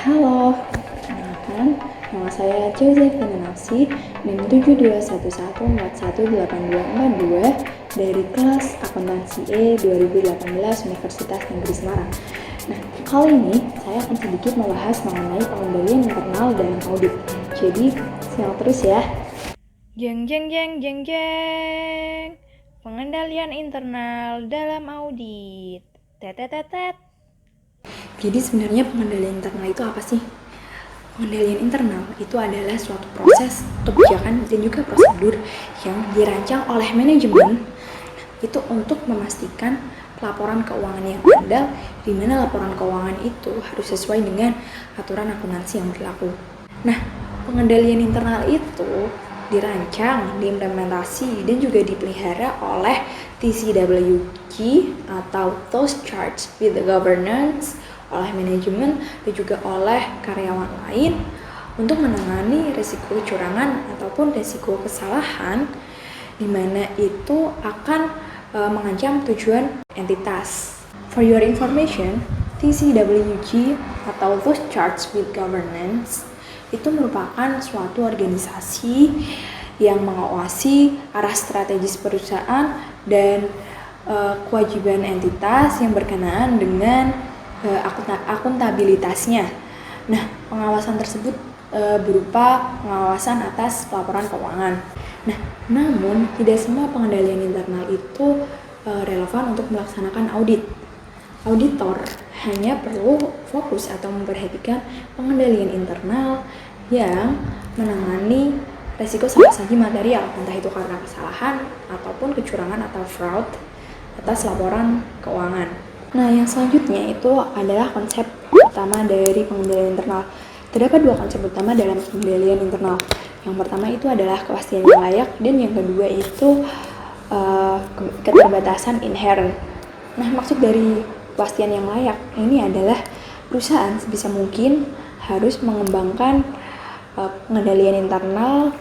Halo, perkenalkan, nama saya Josephine Nafsi, NIM 721141818242 dari kelas Akuntansi E 2018 Universitas Negeri Semarang. Nah, kali ini saya akan sedikit membahas mengenai pengendalian internal dalam audit. Jadi, simak terus ya. Jeng jeng jeng jeng jeng. Pengendalian internal dalam audit. Tetetetet. Jadi sebenarnya pengendalian internal itu apa sih? Pengendalian internal itu adalah suatu proses, kebijakan, dan juga prosedur yang dirancang oleh manajemen itu untuk memastikan laporan keuangan yang ada, di mana laporan keuangan itu harus sesuai dengan aturan akuntansi yang berlaku. Nah, pengendalian internal itu dirancang, diimplementasi, dan juga dipelihara oleh TCWG atau Those Charged with the Governance, oleh manajemen dan juga oleh karyawan lain untuk menangani risiko kecurangan ataupun risiko kesalahan di mana itu akan mengancam tujuan entitas. For your information, TCWG atau Those Charged with Governance itu merupakan suatu organisasi yang mengawasi arah strategis perusahaan dan kewajiban entitas yang berkenaan dengan akuntabilitasnya. Nah, pengawasan tersebut berupa pengawasan atas laporan keuangan. Nah, namun tidak semua pengendalian internal itu relevan untuk melaksanakan audit. Auditor hanya perlu fokus atau memperhatikan pengendalian internal yang menangani resiko salah satu material, entah itu karena kesalahan ataupun kecurangan atau fraud atas laporan keuangan. Nah, yang selanjutnya itu adalah konsep utama dari pengendalian internal. Terdapat dua konsep utama dalam pengendalian internal. Yang pertama itu adalah kepastian yang layak, dan yang kedua itu keterbatasan inherent. Nah, maksud dari kepastian yang layak ini adalah perusahaan sebisa mungkin harus mengembangkan pengendalian internal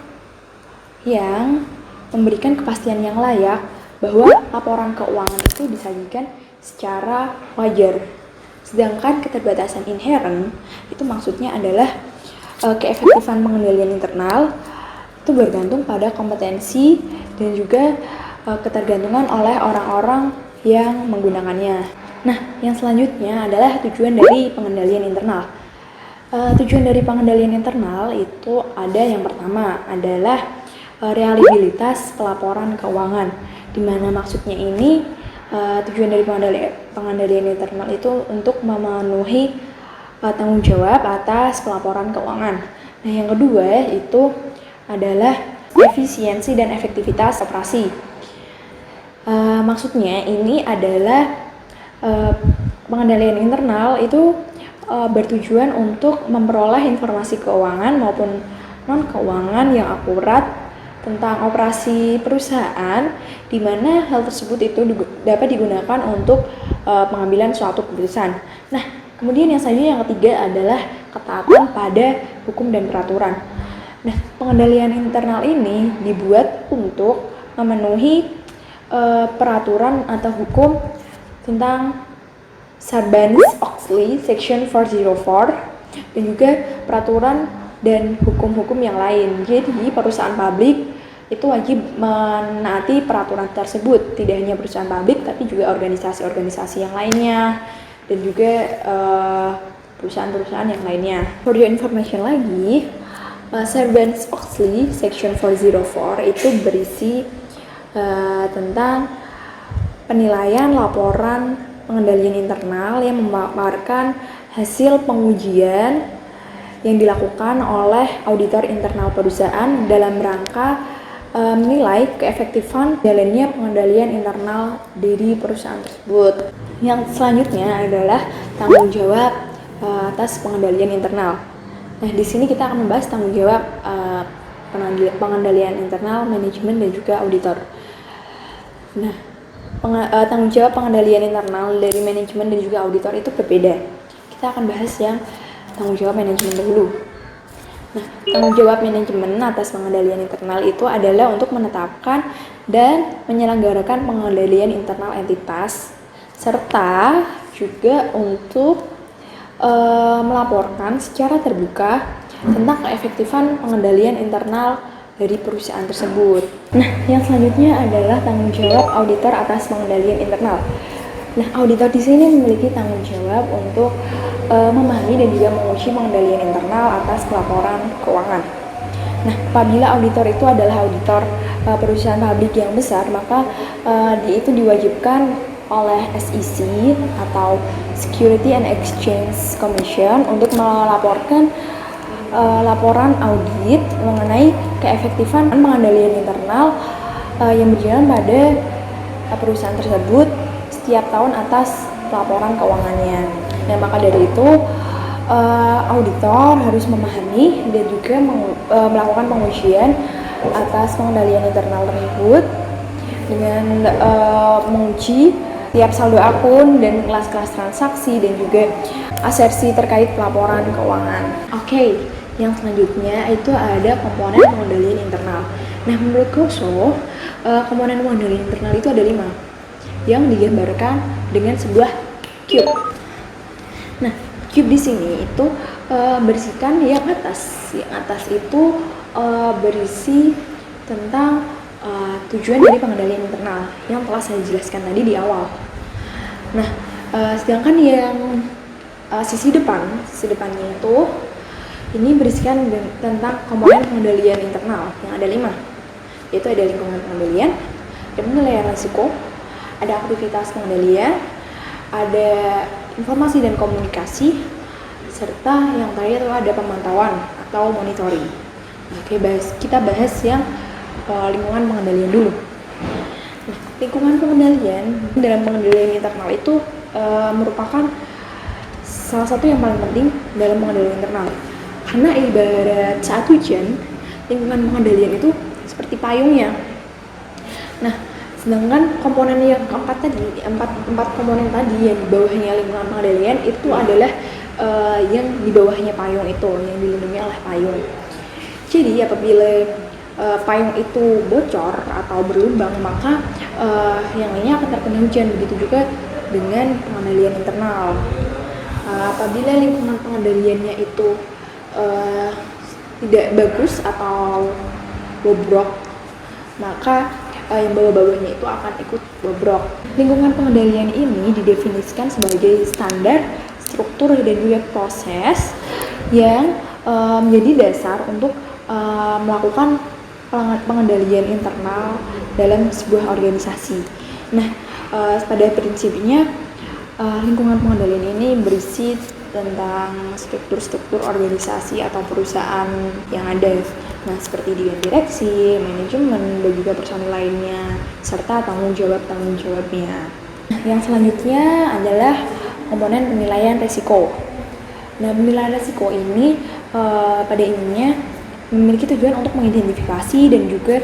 yang memberikan kepastian yang layak bahwa laporan keuangan itu disajikan secara wajar. Sedangkan keterbatasan inherent itu maksudnya adalah keefektifan pengendalian internal itu bergantung pada kompetensi dan juga ketergantungan oleh orang-orang yang menggunakannya. Nah, yang selanjutnya adalah tujuan dari pengendalian internal. Tujuan dari pengendalian internal itu ada yang pertama adalah reliabilitas pelaporan keuangan, di mana maksudnya ini tujuan dari pengendalian internal itu untuk memenuhi tanggung jawab atas pelaporan keuangan. Nah, yang kedua itu adalah efisiensi dan efektivitas operasi. Maksudnya ini adalah pengendalian internal itu bertujuan untuk memperoleh informasi keuangan maupun non keuangan yang akurat tentang operasi perusahaan, di mana hal tersebut itu dapat digunakan untuk pengambilan suatu keputusan. Nah, kemudian yang selanjutnya yang ketiga adalah ketaatan pada hukum dan peraturan. Nah, pengendalian internal ini dibuat untuk memenuhi peraturan atau hukum tentang Sarbanes-Oxley Section 404 dan juga peraturan dan hukum-hukum yang lain. Jadi perusahaan publik itu wajib menaati peraturan tersebut, tidak hanya perusahaan publik tapi juga organisasi-organisasi yang lainnya dan juga perusahaan-perusahaan yang lainnya. For your information lagi, Sarbanes-Oxley Section 404 itu berisi tentang penilaian laporan pengendalian internal yang memaparkan hasil pengujian yang dilakukan oleh auditor internal perusahaan dalam rangka menilai keefektifan jalannya pengendalian internal dari perusahaan tersebut. Yang selanjutnya adalah tanggung jawab atas pengendalian internal. Nah, di sini kita akan membahas tanggung jawab pengendalian internal, manajemen, dan juga auditor. Nah, tanggung jawab pengendalian internal dari manajemen dan juga auditor itu berbeda. Kita akan bahas yang tanggung jawab manajemen dahulu. Nah, tanggung jawab manajemen atas pengendalian internal itu adalah untuk menetapkan dan menyelenggarakan pengendalian internal entitas, serta juga untuk melaporkan secara terbuka tentang keefektifan pengendalian internal dari perusahaan tersebut. Nah, yang selanjutnya adalah tanggung jawab auditor atas pengendalian internal. Nah, auditor di sini memiliki tanggung jawab untuk memahami dan juga menguji pengendalian internal atas pelaporan keuangan. Nah, apabila auditor itu adalah auditor perusahaan publik yang besar, maka dia itu diwajibkan oleh SEC atau Security and Exchange Commission untuk melaporkan laporan audit mengenai keefektifan pengendalian internal yang berjalan pada perusahaan tersebut setiap tahun atas laporan keuangannya. Nah, maka dari itu auditor harus memahami dan juga melakukan pengujian atas pengendalian internal tersebut dengan menguji tiap saldo akun dan kelas-kelas transaksi dan juga asersi terkait pelaporan keuangan. Oke, yang selanjutnya itu ada komponen pengendalian internal. Nah, menurut Koso, komponen pengendalian internal itu ada 5 yang digambarkan dengan sebuah cube. Nah, cube di sini itu berisikan yang atas. Yang atas itu berisi tentang tujuan dari pengendalian internal yang telah saya jelaskan tadi di awal. Nah, sedangkan yang sisi depannya itu ini berisikan tentang komponen pengendalian internal yang ada 5, yaitu ada lingkungan pengendalian, ada penilaian risiko, ada aktivitas pengendalian, ada informasi dan komunikasi, serta yang terakhir itu ada pemantauan atau monitoring. Oke, kita bahas yang lingkungan pengendalian dulu. Nah, lingkungan pengendalian dalam pengendalian internal itu merupakan salah satu yang paling penting dalam pengendalian internal. Karena ibarat saat hujan, lingkungan pengendalian itu seperti payungnya. Nah, sedangkan komponen yang keempat tadi, empat komponen tadi yang di bawahnya lingkungan pengendalian itu adalah yang di bawahnya payung itu, yang dilindungi oleh payung. Jadi apabila payung itu bocor atau berlubang, maka yang lainnya akan terkena hujan. Begitu juga dengan pengendalian internal. Apabila lingkungan pengendaliannya itu tidak bagus atau bobrok, maka yang bawah-bawahnya itu akan ikut bobrok. Lingkungan pengendalian ini didefinisikan sebagai standar, struktur, dan juga proses yang menjadi dasar untuk melakukan pengendalian internal dalam sebuah organisasi. Nah, pada prinsipnya lingkungan pengendalian ini berisi tentang struktur-struktur organisasi atau perusahaan yang ada. Nah, seperti dengan direksi, manajemen, dan juga personil lainnya, serta tanggung jawabnya. Nah, yang selanjutnya adalah komponen penilaian risiko. Nah, penilaian risiko ini pada intinya memiliki tujuan untuk mengidentifikasi dan juga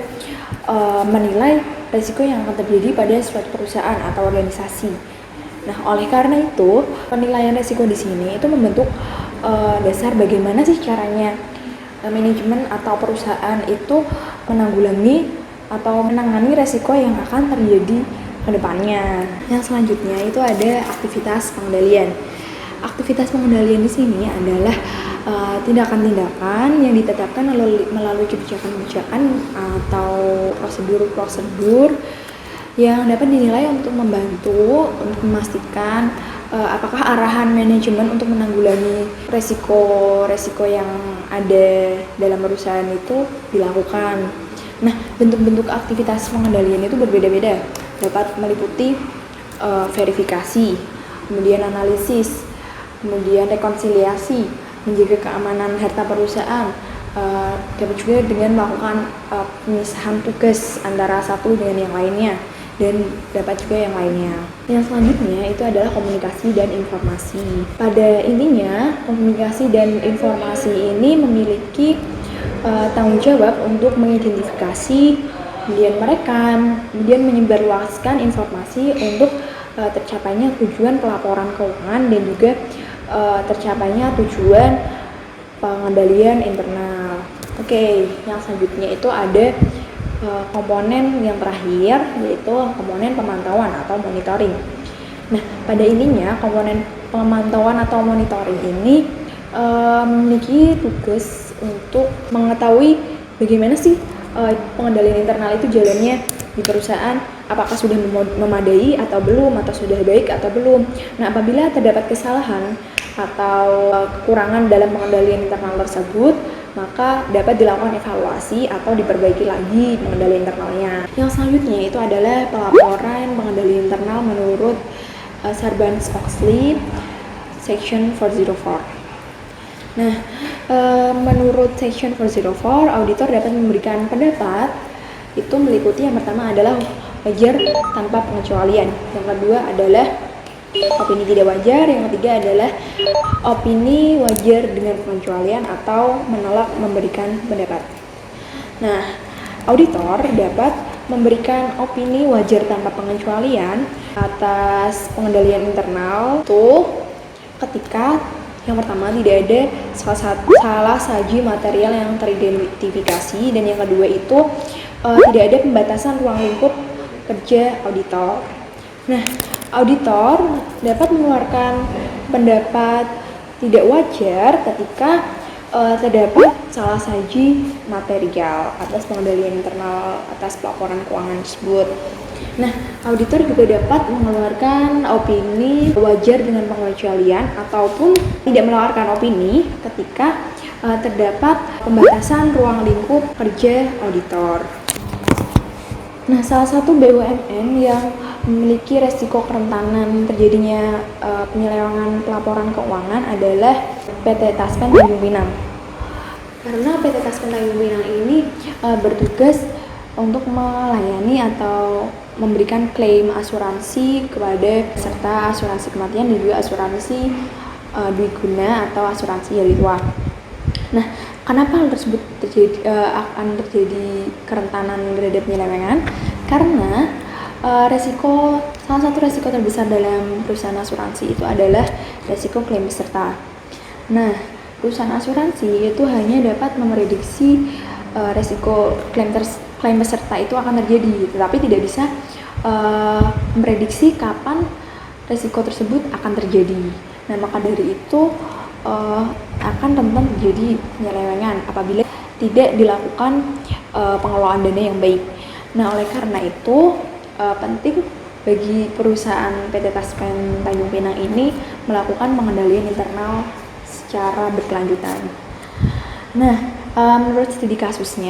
menilai risiko yang akan terjadi pada suatu perusahaan atau organisasi. Nah, oleh karena itu, penilaian risiko di sini itu membentuk dasar bagaimana sih caranya manajemen atau perusahaan itu menanggulangi atau menangani risiko yang akan terjadi ke depannya. Yang selanjutnya itu ada aktivitas pengendalian. Aktivitas pengendalian di sini adalah tindakan-tindakan yang ditetapkan melalui kebijakan-kebijakan atau prosedur-prosedur yang dapat dinilai untuk membantu untuk memastikan apakah arahan manajemen untuk menanggulangi resiko yang ada dalam perusahaan itu dilakukan. Nah, bentuk-bentuk aktivitas pengendalian itu berbeda-beda, dapat meliputi verifikasi, kemudian analisis, kemudian rekonsiliasi, menjaga keamanan harta perusahaan, dapat juga dengan melakukan pemisahan tugas antara satu dengan yang lainnya, dan dapat juga yang lainnya. Yang selanjutnya itu adalah komunikasi dan informasi. Pada intinya, komunikasi dan informasi ini memiliki tanggung jawab untuk mengidentifikasi, kemudian merekam, kemudian menyebarluaskan informasi untuk tercapainya tujuan pelaporan keuangan dan juga tercapainya tujuan pengendalian internal. Oke, yang selanjutnya itu ada komponen yang terakhir, yaitu komponen pemantauan atau monitoring. Nah, pada intinya komponen pemantauan atau monitoring ini memiliki tugas untuk mengetahui bagaimana sih pengendalian internal itu jalannya di perusahaan, apakah sudah memadai atau belum, atau sudah baik atau belum. Nah, apabila terdapat kesalahan atau kekurangan dalam pengendalian internal tersebut, maka dapat dilakukan evaluasi atau diperbaiki lagi pengendalian internalnya. Yang selanjutnya itu adalah pelaporan pengendalian internal menurut Sarbanes-Oxley Section 404. Nah, menurut Section 404, auditor dapat memberikan pendapat itu meliputi yang pertama adalah wajar tanpa pengecualian, yang kedua adalah opini tidak wajar, yang ketiga adalah opini wajar dengan pengecualian atau menolak memberikan pendapat. Nah, auditor dapat memberikan opini wajar tanpa pengecualian atas pengendalian internal itu ketika yang pertama tidak ada salah saji material yang teridentifikasi, dan yang kedua itu tidak ada pembatasan ruang lingkup kerja auditor. Nah, auditor dapat mengeluarkan pendapat tidak wajar ketika terdapat salah saji material atas pengendalian internal atas pelaporan keuangan tersebut. Nah, auditor juga dapat mengeluarkan opini wajar dengan pengecualian ataupun tidak mengeluarkan opini ketika terdapat pembatasan ruang lingkup kerja auditor. Nah, salah satu BUMN yang memiliki resiko kerentanan terjadinya penyelewengan pelaporan keuangan adalah PT Taspen Tanjung Pinang. Karena PT Taspen Tanjung Pinang ini bertugas untuk melayani atau memberikan klaim asuransi kepada peserta asuransi kematian dan juga asuransi dwiguna atau asuransi hari tua. Nah, kenapa hal tersebut akan terjadi kerentanan terhadap penyelewengan? Karena salah satu resiko terbesar dalam perusahaan asuransi itu adalah resiko klaim peserta. Nah, perusahaan asuransi itu hanya dapat memprediksi resiko klaim peserta itu akan terjadi, tetapi tidak bisa memprediksi kapan resiko tersebut akan terjadi. Nah, maka dari itu akan rentan terjadi penyelewengan apabila tidak dilakukan pengelolaan dana yang baik. Nah, oleh karena itu penting bagi perusahaan PT Taspen Tanjung Pinang ini melakukan pengendalian internal secara berkelanjutan. Nah, menurut studi kasus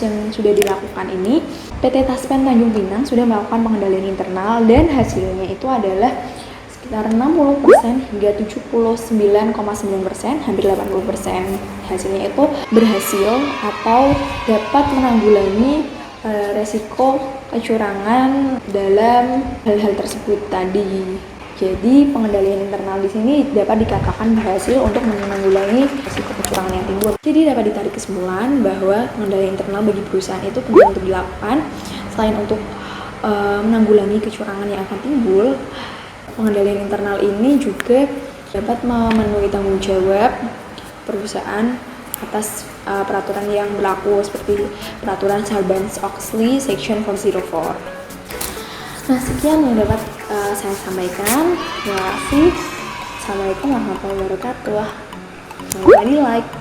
yang sudah dilakukan ini, PT Taspen Tanjung Pinang sudah melakukan pengendalian internal dan hasilnya itu adalah sekitar 60% hingga 79,9%, hampir 80%. Hasilnya itu berhasil atau dapat menanggulangi resiko kecurangan dalam hal-hal tersebut tadi. Jadi pengendalian internal di sini dapat dikatakan berhasil untuk menanggulangi risiko kecurangan yang timbul. Jadi dapat ditarik kesimpulan bahwa pengendalian internal bagi perusahaan itu penting untuk dilakukan. Selain untuk menanggulangi kecurangan yang akan timbul, pengendalian internal ini juga dapat memenuhi tanggung jawab perusahaan atas peraturan yang berlaku seperti peraturan Sarbanes-Oxley Section 404. Nah, sekian yang dapat saya sampaikan. Terima kasih. Assalamualaikum warahmatullahi wabarakatuh. Jangan lupa di like.